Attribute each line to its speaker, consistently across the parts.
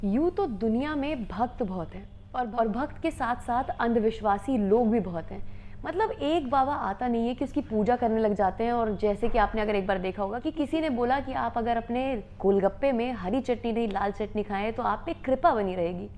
Speaker 1: यूँ तो दुनिया में भक्त बहुत हैं और भक्त के साथ साथ अंधविश्वासी लोग भी बहुत हैं। मतलब एक बाबा आता नहीं है कि उसकी पूजा करने लग जाते हैं। और जैसे कि आपने अगर एक बार देखा होगा कि किसी ने बोला कि आप अगर अपने गोलगप्पे में हरी चटनी नहीं लाल चटनी खाएं तो आप पे कृपा बनी रहेगी।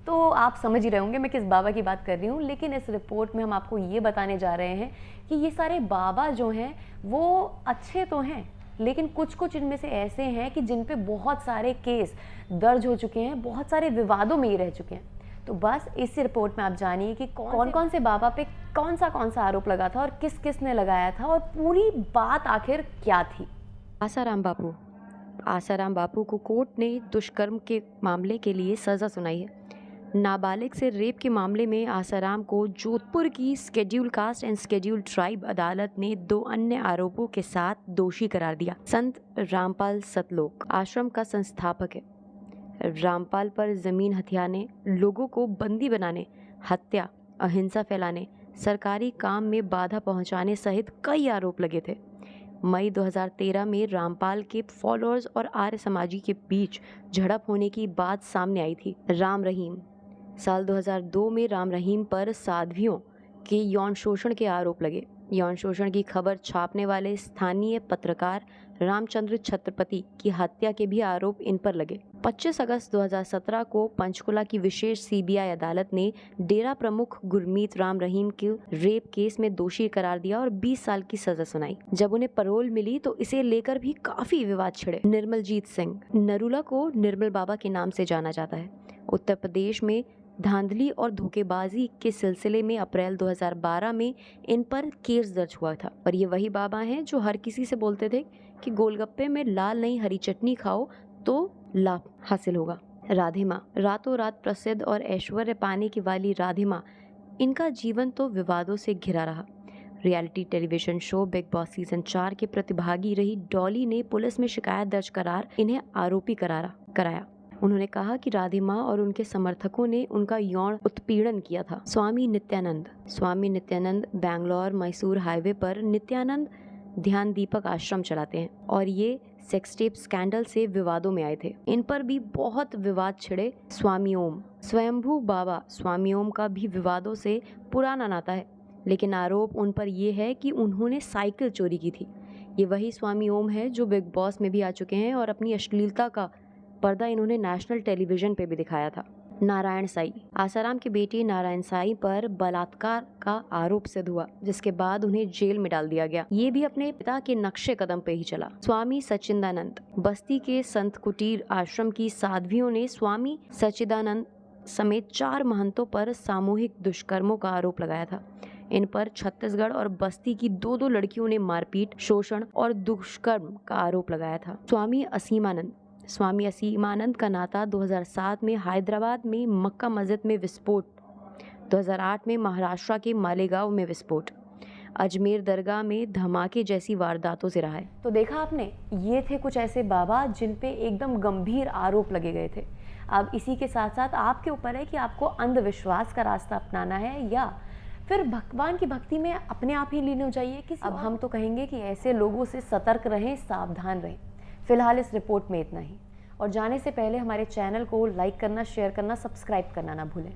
Speaker 1: तो आप समझ ही रहे होंगे मैं किस बाबा की बात कर रही हूँ। लेकिन इस रिपोर्ट में हम आपको ये बताने जा रहे हैं कि ये सारे बाबा जो हैं वो अच्छे तो हैं, लेकिन कुछ कुछ इनमें से ऐसे हैं कि जिन पे बहुत सारे केस दर्ज हो चुके हैं, बहुत सारे विवादों में ही रह चुके हैं। तो बस इस रिपोर्ट में आप जानिए कि कौन कौन से बाबा पे कौन सा आरोप लगा था और किस किस ने लगाया था और पूरी बात आखिर क्या थी।
Speaker 2: आसाराम बापू को कोर्ट ने दुष्कर्म के मामले के लिए सज़ा सुनाई है। नाबालिग से रेप के मामले में आसाराम को जोधपुर की schedule caste and schedule tribe अदालत ने 2 अन्य आरोपों के साथ दोषी करार दिया। संत रामपाल सतलोक आश्रम का संस्थापक है। रामपाल पर जमीन हथियाने, लोगों को बंदी बनाने, हत्या, अहिंसा फैलाने, सरकारी काम में बाधा पहुंचाने सहित कई आरोप लगे थे। मई 2013 में रामपाल के फॉलोअर्स और आर्य समाजी के बीच झड़प होने की बात सामने आई थी। राम रहीम साल 2002 में राम रहीम पर साध्वियों के यौन शोषण के आरोप लगे। यौन शोषण की खबर छापने वाले स्थानीय पत्रकार रामचंद्र छत्रपति की हत्या के भी आरोप इन पर लगे। 25 अगस्त 2017 को पंचकुला की विशेष सीबीआई अदालत ने डेरा प्रमुख गुरमीत राम रहीम के रेप केस में दोषी करार दिया और 20 साल की सजा सुनाई। जब उन्हें पैरोल मिली तो इसे लेकर भी काफी विवाद छिड़े। निर्मलजीत सिंह नरूला को निर्मल बाबा के नाम से जाना जाता है। उत्तर प्रदेश में धांधली और धोखेबाजी के सिलसिले में अप्रैल 2012 में इन पर केस दर्ज हुआ था। और ये वही बाबा हैं जो हर किसी से बोलते थे कि गोलगप्पे में लाल नहीं हरी चटनी खाओ तो लाभ हासिल होगा। राधे माँ रातों रात प्रसिद्ध और ऐश्वर्य पाने की वाली राधे माँ, इनका जीवन तो विवादों से घिरा रहा। Reality television show big boss season 4 के प्रतिभागी रही डॉली ने पुलिस में शिकायत दर्ज करार इन्हें आरोपी कराया। उन्होंने कहा कि राधे माँ और उनके समर्थकों ने उनका यौन उत्पीड़न किया था। स्वामी नित्यानंद बैंगलोर मैसूर हाईवे पर नित्यानंद ध्यान दीपक आश्रम चलाते हैं और ये सेक्स टेप स्कैंडल से विवादों में आए थे। इन पर भी बहुत विवाद छिड़े। स्वामी ओम स्वयंभू बाबा स्वामी ओम का भी विवादों से पुराना नाता है, लेकिन आरोप उन पर ये है कि उन्होंने साइकिल चोरी की थी। ये वही स्वामी ओम है जो बिग बॉस में भी आ चुके हैं और अपनी अश्लीलता का पर्दा इन्होंने नेशनल टेलीविजन पे भी दिखाया था। नारायण साई आसाराम के बेटे नारायण साई पर बलात्कार का आरोप सिद्ध हुआ, जिसके बाद उन्हें जेल में डाल दिया गया। ये भी अपने पिता के नक्शे कदम पे ही चला। स्वामी सच्चिदानंद बस्ती के संत कुटीर आश्रम की साध्वियों ने स्वामी सच्चिदानंद समेत 4 महंतों पर सामूहिक दुष्कर्मों का आरोप लगाया था। इन पर छत्तीसगढ़ और बस्ती की 2 लड़कियों ने मारपीट, शोषण और दुष्कर्म का आरोप लगाया था। स्वामी असीमानंद का नाता 2007 में हैदराबाद में मक्का मस्जिद में विस्फोट, 2008 में महाराष्ट्र के मालेगांव में विस्फोट, अजमेर दरगाह में धमाके जैसी वारदातों से रहा है।
Speaker 1: तो देखा आपने, ये थे कुछ ऐसे बाबा जिन पे एकदम गंभीर आरोप लगे गए थे। अब इसी के साथ साथ आपके ऊपर है कि आपको अंधविश्वास का रास्ता अपनाना है या फिर भगवान की भक्ति में अपने आप ही लीन हो जाइए। अब हम तो कहेंगे कि ऐसे लोगों से सतर्क रहें, सावधान रहें। फिलहाल इस रिपोर्ट में इतना ही। और जाने से पहले हमारे चैनल को लाइक करना, शेयर करना, सब्सक्राइब करना ना भूलें।